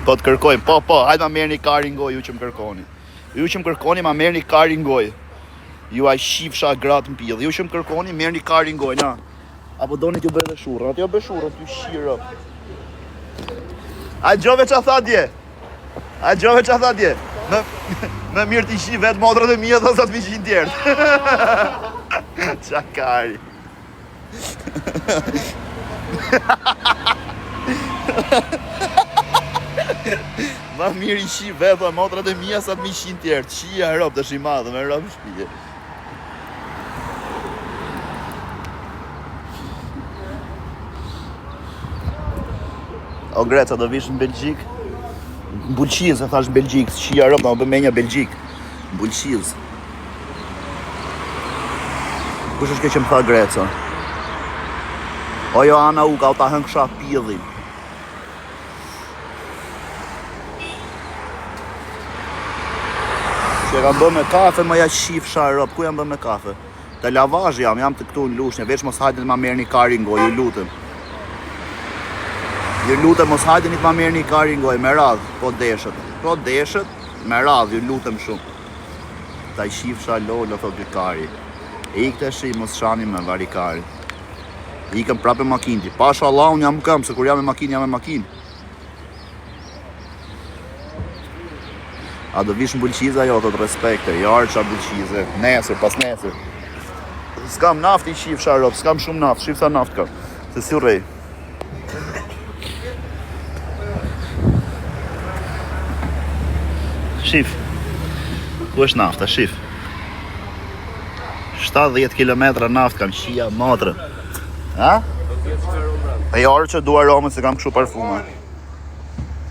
Po të kërkojmë, po, hajtë ma merë një kari ngoj, ju që më kërkoni. Ju që më kërkoni, ma merë një kari ngoj. Ju a shifsha gratë në pillë. Ju që më kërkoni, merë një kari ngoj, na. Apo doni t'ju bëjë dhe shurën, atë jo bëjë shurën, t'ju shirë. A gjove që a tha dje? A gjove që a tha dje? Me mirë t'i shi vetë motrët e mija, dhe sa t'mi qinë tjertë. Qa kari. Ma mirë i shi vetë motrët e mija, sa t'mi qinë tjertë. Shia e ropë të shi madhë, me ropë shpije. O Greca, do vish në Belgjik? Në Bulqiz, e thash në Belgjik, shia rëp, në bëmenja Belgjik. Në Bulqiz. Kush është ke që më tha Greca? O jo, Ana u ka u ta hënë kësha pidhin. Që kam bë me kafe, më ja shif sharop, ku jam bë me kafe? Te lavazh jam të këtu në Lushnjë, veç mos hajde të ma merë një kari ngoj, ju lutem. Ju lutem mos hajde një të ma merë një kari ngoj, me radhë, po deshët. Po deshët, me radhë, ju lutem shumë. Ta i shif shalolo, thot dy kari. E ikte shi, mos shani me vari kari. Ikëm prape makinti. Pasha Allah, unë jam këm, se kur jam e makinë, jam e makinë. A do vish në Bulqiza jo, thot respekte, jarë qa Bulqize, nesër, pas nesër. S'kam naft i shif sharop, s'kam shumë naft, shif sa naft kam, se si u rej. Shif, ku është nafta, shif. 70 km naft kam, shia motrë. Ha? E jarë që du arome, se kam këshu parfume.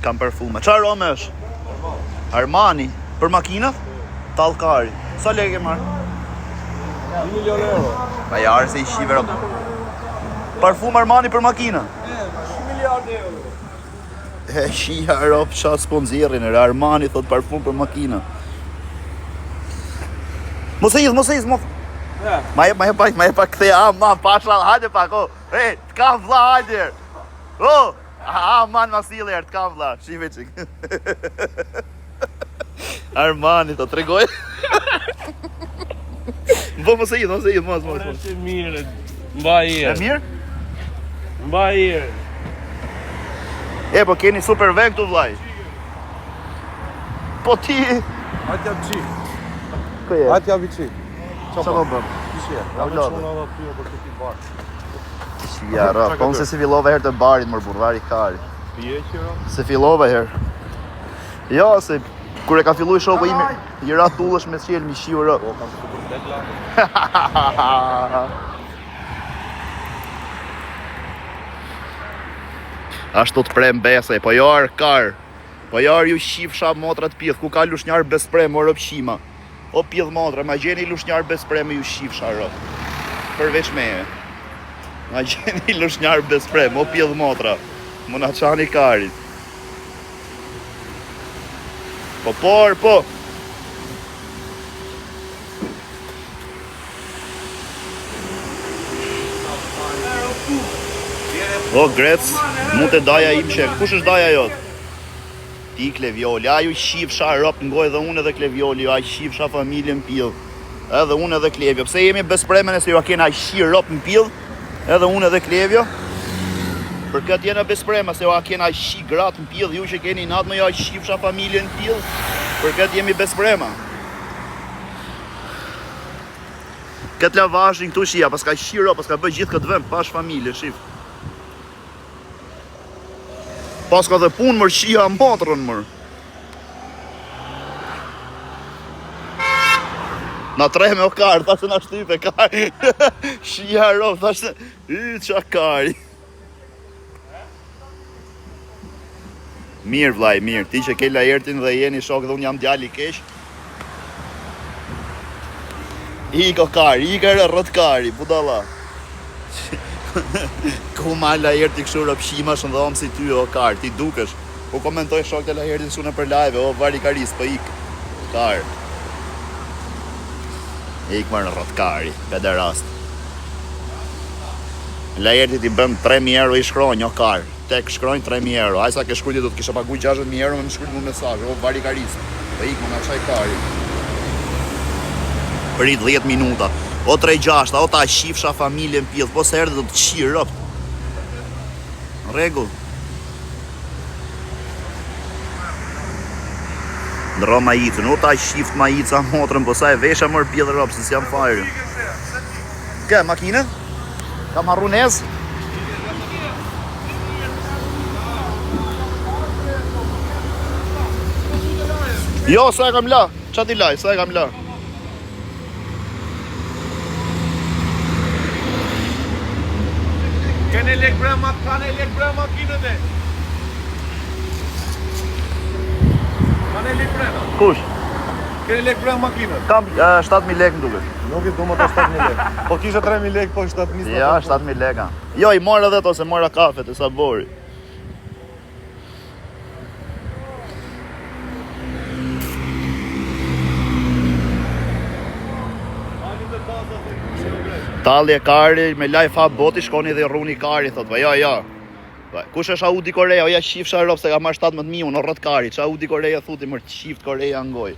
Kam parfume. Qa arome është? Armani, për makinat, Tallkari. Sa leke marë? 1 milion euro. Pa jarë se i shive rëmë. Parfum Armani për makina? 1 miliard euro. E shia rëpë qa sponzirin, Armani thot parfum për makina. Mos e idh, Ma e pa këthe, man, pasha, hajde pak, o. Hey, t'kam vla, hajde. O, man, ma sile erë, t'kam vla, shive qik. Armani, të tregoj. Mos e idh, mos. Është mirë, mbaj E herë. mirë? Mbaj herë. E, po keni super vek tu vlaj. Po ti... Hajtë jam qi. Kë je? Hajtë jam i qi. Qa po bëm? Kishe, Ja, jam e vlodhe. quna dhe ty për këti barë. Shia ra, po unë se si fillova herë të barit mër burvari kari. Pije qëra? Se fillova herë. Jo, se kur e ka fillu i shoku imi, i ra tullësh me qelë mi shiu rë. Po, kam të për tek lakë. Ashtu të prem besej, po jo arë karë. Po jo arë ju shifsha motrat pjedh, ku ka lushnjarë besprem o rëpshima. O pjedh motra, ma gjeni lushnjarë besprem ju shifsha rëp. Përveç meje. Ma gjeni lushnjarë besprem, o pjedh motra. Më na qani karit. Po. O, Grec, mu të daja im qek. Kush është daja jotë? Ti Klevioli, a ju shifsha rop ngoj edhe unë edhe Klevioli, a shifsha familjen pillë. Edhe unë edhe Klevjo. Pse jemi bespremen e se ju a kena shi rop në pillë, edhe unë edhe Klevjo. Për këtë jena besprema se ju a kena shi gratë në pillë, ju që keni natë më ju a shifsha familjen në pillë. Për këtë jemi besprema. Këtë lavazhin këtu shia, pas ka shi rop, pas ka bëj gjithë këtë vend, pash familje, shif. Pas ka dhe punë mërë shia motrën mërë. Na treme o karë, thashtë na shtype karë. Shia rovë, thashtë, qa kari. Mirë vlaj, mirë, ti që ke lajertin dhe jeni shok dhe unë jam djali kesh. Iko kari, ika rët kari, budala. Ku ma lajerti këshu rëpshima shën dhe omë si ty o kar, ti dukesh. Po komentoj shok të lajertin shune për live, o vari karis, po ik. Kar. Ik më në rët kari, pederast. Lajerti ti bëm 3.000 euro i shkronj, o kar. tek shkrojnë 3.000 euro. Aj sa ke shkruajti do të kisha paguaj 60.000 euro me më shkruajt mu mesazh, o varikaris. Po ik më nga çaj kari. Prit 10 minuta. O 3-6, o ta shifsha familjen pjellë, po se erdhe do të qirë rëpt. Rregull. Ndro majicën, o ta shift majica motrën, po sa e vesha mërë pjellë rëpt, se s'jam fajrë. Ke, makine? Kam harru nezë? Jo, sa e kam la, qa ti laj, sa e kam la. Kanë lek brema makinën e. Kanë lek brema. Kush? Kanë lek brema makinën. Kam 7.000 lek më duket. Nuk i duhet të 7.000 lek. Po kisha 3.000 lek, po 7.000. Ja, 7.000 leka. Jo, i mora dhe to se mora kafet e sabori. Talje kari, me laj fa boti, shkoni dhe rruni kari, thot, va, ja. Kush është Audi Korea, o ja shifsha Europë, se ka marrë 17.000, unë rrët kari, që Audi Korea thuti mërë qift Korea ngoj.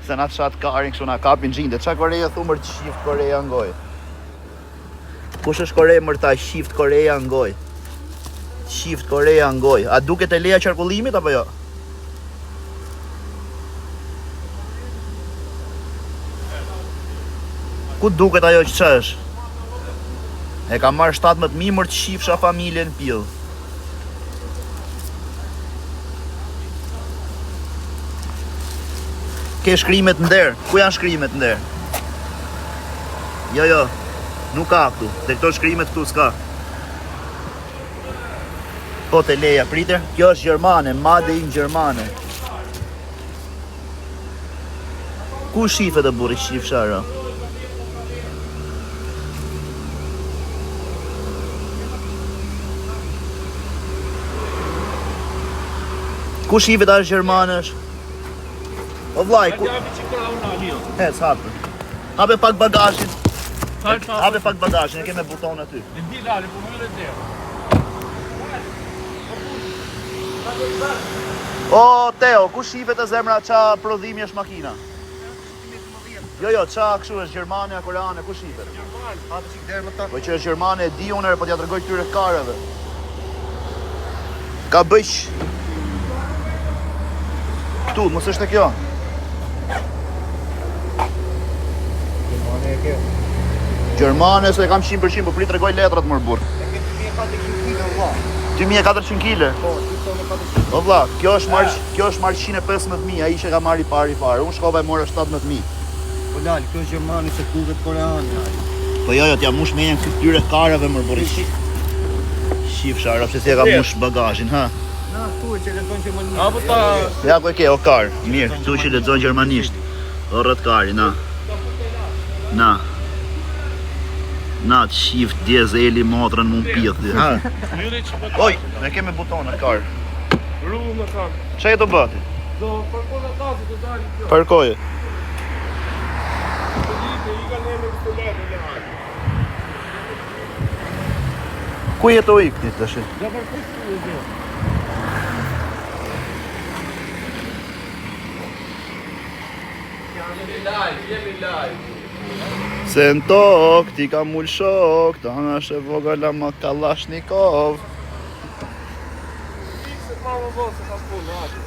Se na të shatë karin, kështu na kapin gjinde, qa Korea thu mërë qift Korea ngoj. Kush është Korea mërë ta shift Korea ngoj. Shift Korea ngoj, a duket e leja qarkullimit, apo jo? Ku duket ajo që është? E ka marrë 17.000 mërë të shifsha familjen pjellë. Ke shkrimet ndër? Ku janë shkrimet ndër? Jo, nuk ka këtu. Dhe këto shkrimet këtu s'ka. Po të leja, priter. Kjo është Gjermane, Made in Gjermane. Ku shifet e burri shifsha ra? Ku shifet është Gjermanësh? O vlaj, ku... Hec, hape. Hape pak bagazhin. Hape pak bagazhin, e keme buton aty. Ndi lali, po më dhe. O, Teo, ku shifet e zemra qa prodhimi është makina? Jo, qa kështu është Gjermania, Koreane, ku shifet? Po që është Gjermane e di unere, po t'ja tërgoj këtyre kareve. Ka bëjsh. Këtu, mos është e kjo. Gjermane, se e kam 100%, po prit tregoj letrat mërë burë. 2.400 kg? Po, 2.400. O vlla, kjo është marrë 115.000, a ishe ka marrë i pari fare. Unë shkova e mora 17.000. Po lali, kjo është Gjermani se duket Koreani. Po jo, t'ja mush me jenë këtyre kareve mërë burë. Shifsha, rafë se si e ka mush bagazhin, ha? Na, tu e që lezon Gjermanisht. Apo ta... Ja, ku e ke, o kar, mirë, tu që lezon Gjermanisht. O rrët kari, na. Na të shift djezeli motrën mu m'pjith, ha? Oj, me keme butonat, kar. Rrugu më kam. Që e do bëti? Do përko dhe tasë të dali kjo. Përkoje. Të dite, i ka ne me këtë letë dhe hajë. Ku jeto i këti të shi? Dhe përko të të dhe. Jemi live. Se në tokë ti ka mull shok, ta në është e vogala ma Kalashnikov. Se pa më bëllë se ka punë, hajë.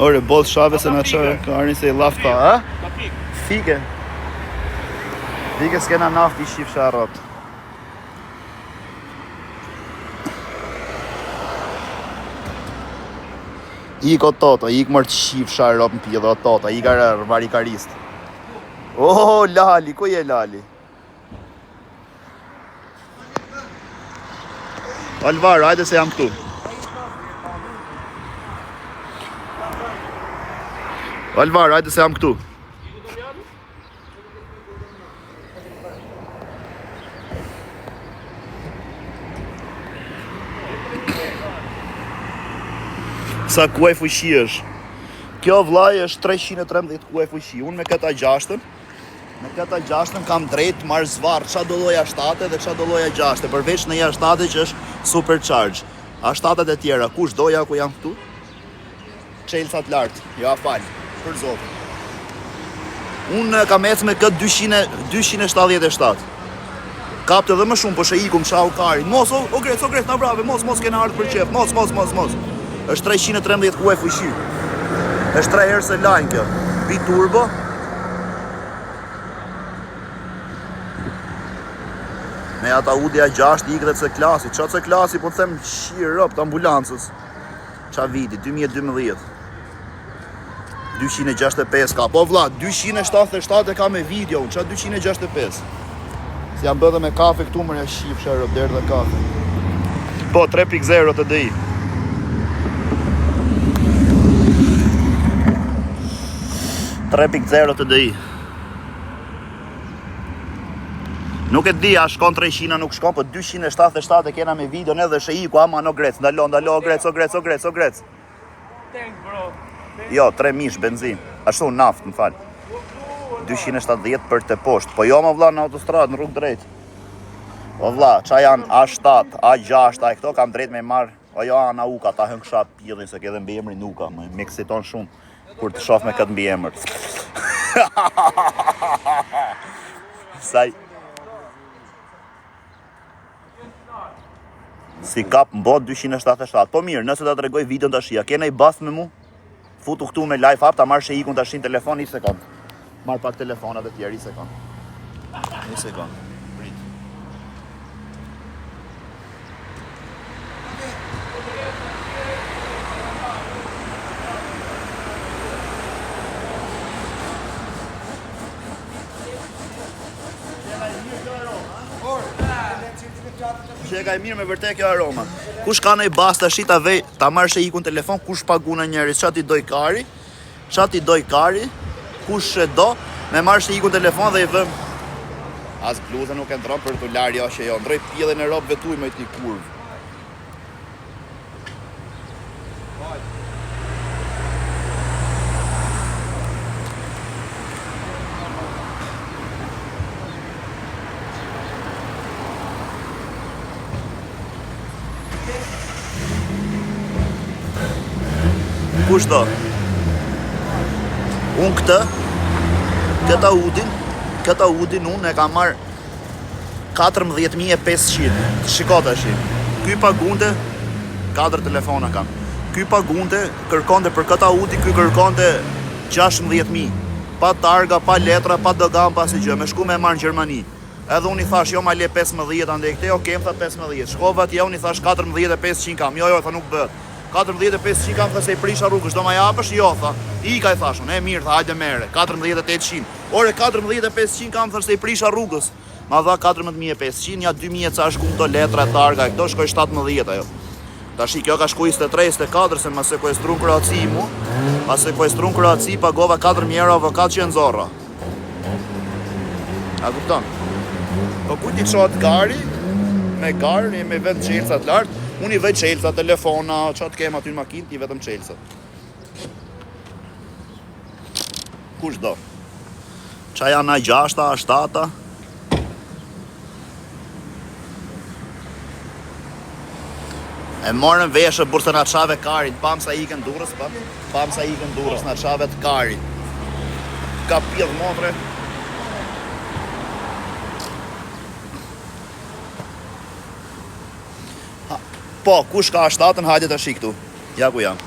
Ore, boll shave se në qërë karin se i lafta, ha? Ka pikë. Fike. Fike s'kena naft i shifsha rrot. Ik o tota, ik mërë të shifsha rrot në pjellë o tota, ik arë varikarist. Oh, Lali, ku je Lali? Alvaro, hajde se jam këtu. Alvaro, hajde se jam këtu. Sa kuaj fuqi është. Kjo vllai është 313 kuaj fuqi. Unë me këta 6-ën kam drejt marrë zvarr qa do lloja 7 dhe qa do lloja 6. Përveç në ja 7 që është Supercharge. A7-at e tjera, kush doja ku janë këtu? Çelësat lartë, ja fal, për zot. Unë kam ecë me këtë 277. Kapte edhe më shumë, po ikum çau kari. Mos, o Grec, na brave, mos kena ardhur për qef. Mos. Është 313 kuaj fuqi. Është 3 herë se line kjo. Biturbo. Me ata Audi A6 i ikët C-klasi. Qa C-klasi, po të them shirop të ambulancës. Qa viti, 2012. 265 ka. Po vlla, 277 e ka me video, qa 265. Si jam bëdhe me kafe këtu mërja shif shërëp, derë dhe kafe. Po, 3.0 të DI. të DI. Nuk e di, a shkon 300, nuk shkon, po 277 e kena me video në edhe shëiku, ama no Grec, ndalo, o Grec. Tank, bro. Jo, 3 mish benzin. Ashtu naft, më fal. 270 për të poshtë. Po jo më vlla në autostradë, në rrugë drejt. Po vlla, qa janë A7, A6, a këto kam drejt me marr. O jo, ana Uka, ta hënë kësha pjellin, se ke edhe mbi emrin Uka, më eksiton shumë kur të shoh me këtë mbi emër. Saj. Si kap mbot 277. Po mirë, nëse ta tregoj videon tash, ja kena i bast me mu? Futu këtu me live app, ta marrë që ikun tash në telefon, 1 sekond. Marrë pak telefonat e tjerë, 1 sekond. 1 sekond. Prit. Që e ka e mirë me vërtet kjo aroma. Kush ka në i basta shita vej, ta marrë që ikun telefon, kush paguna njerit, qa ti doj kari, kush e do, me marrë që ikun telefon dhe i vëm. As bluzën nuk e ndron për të larë jo që jo, ndroj pjellën e robë vetuj me ti kurvë. Kush do? Unë këtë Audin unë e ka marrë 14.500. Shiko tash. Ky pagunte 4 telefona kam. Ky pagunte kërkonte për këtë Audi, ky kërkonte 16.000. Pa targa, pa letra, pa dogan, pa si gjë, me shku me marrë në Gjermani. Edhe unë i thash, jo ma le 15, ande këte, ok, më tha 15. Shkova atje, unë i thash 14.500 kam. Jo, tha nuk bëhet. 14.500 kam, tha se i prisha rrugës, do ma japësh? Jo, tha. I ka i thashun, e mirë, tha, hajde mere, 14.800. Ore, 14.500 kam, tha se i prisha rrugës. Ma dha 14.500, ja 2.000 ca shku këto letra, targa, këto shkoj 17 ajo. Tashi, kjo ka shku 23, 24, se ma sekuestrun Kroaci mu. Ma sekuestrun Kroaci, pagova 4.000 euro avokat që në zorra. A kupton? Po ku ti qohat gari, me garë, me vetë qelësat lartë, unë i vej qelësat, telefona, qatë kem aty në makinë, ti vetëm qelësat. Kush do? Qa janë A6, A7? E morën veshë burse na çave karit, pam sa ikën Durrës, pam sa ikën Durrës na çave të karit. Ka pjedh motre. Po, kush ka A7-ën, hajde tash këtu. Ja ku jam.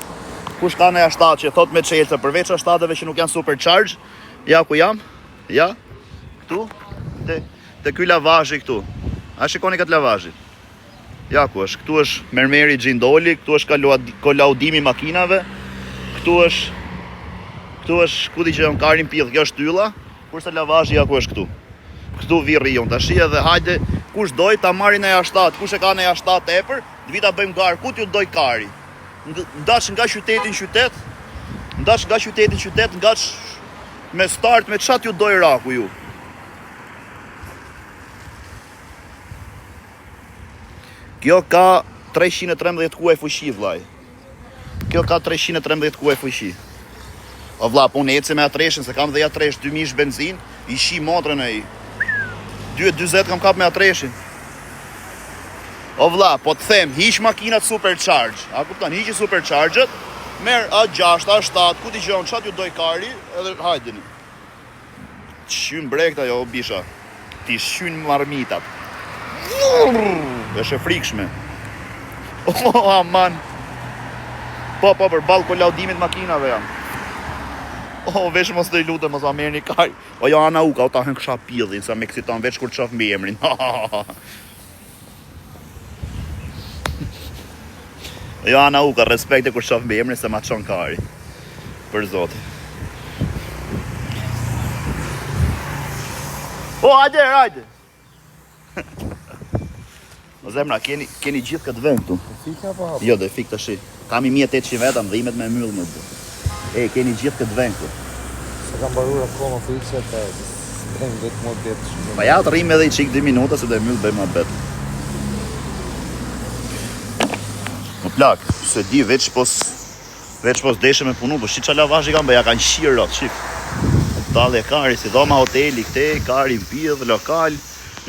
Kush ka në A7 që thot me çelëse përveç A7-ëve që nuk janë supercharge? Ja ku jam? Ja. Këtu te ky lavazhi këtu. A shikoni këtë lavazhi? Ja ku është, këtu është mermeri gjindoli, këtu është kolaudimi makinave, këtu është ku di që janë karin pjedh, kjo është tylla, kurse lavazhi ja ku është këtu. Këtu virri jon tash edhe hajde, kush doj ta marrin në A7, kush e ka në A7 tepër, vita bëjmë garë, ku t'ju doj kari. Ndash nga qyteti në qytet, ngaç me start me çat ju doj raku ju. Kjo ka 313 kuaj fuqi, vllai. Kjo ka 313 kuaj fuqi. O vlla, po unë ecë me atreshin, se kam dhe atresh 2000 benzin, i shi motrën e i. 2.20 kam kap me atreshin. O vlla, po të them, hiq makinat supercharge. A kupton, hiqi supercharge-et, merr A6, A7, ku ti gjon, çat ju doj kari, edhe hajdeni. Shyn brekta jo bisha. Ti shyn marmitat. Është e frikshme. Oh, aman. Po, për ballë kolaudimit makinave jam. Oh, veç mos të i lutem, mos ma merrni kari. O jo, ana uka, o ta hën kësha pillin, sa me kësiton veç kur qof mbi emrin. Jo, ana uka, respekte kur qof mbi emrin, se ma qon kari. Për zotë. O, hajde! O zemra, keni gjithë këtë vend këtu. Fika apo hap? Jo, do e fik tash. Kam 1800 vetëm, dhimet me myll më bë. Keni gjithë këtë vend këtu. Se kam mbaruar akoma fikset e streng vetë më detë shumë. Pa ja të rrim edhe i qik 2 minuta se do e myll bëj ma bet. Më plak, se di veç pos deshe me punu, po shi qa lavash i kam bëja kanë shirë rot, shif. Talë e kari, si dhoma hoteli këte, kari mpidh, lokal,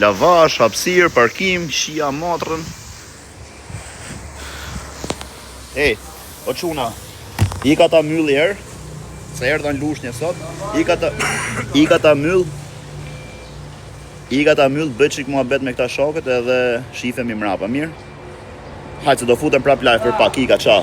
lavash, hapsir, parkim, shia motrën. O quna, i ka ta myll i herë, se herë në lushnje sot, i ka ta myll, bëj qik mua bet me këta shokët edhe shifemi mrapa, mirë? Hajtë se do futem prap live për pak, i ka qa.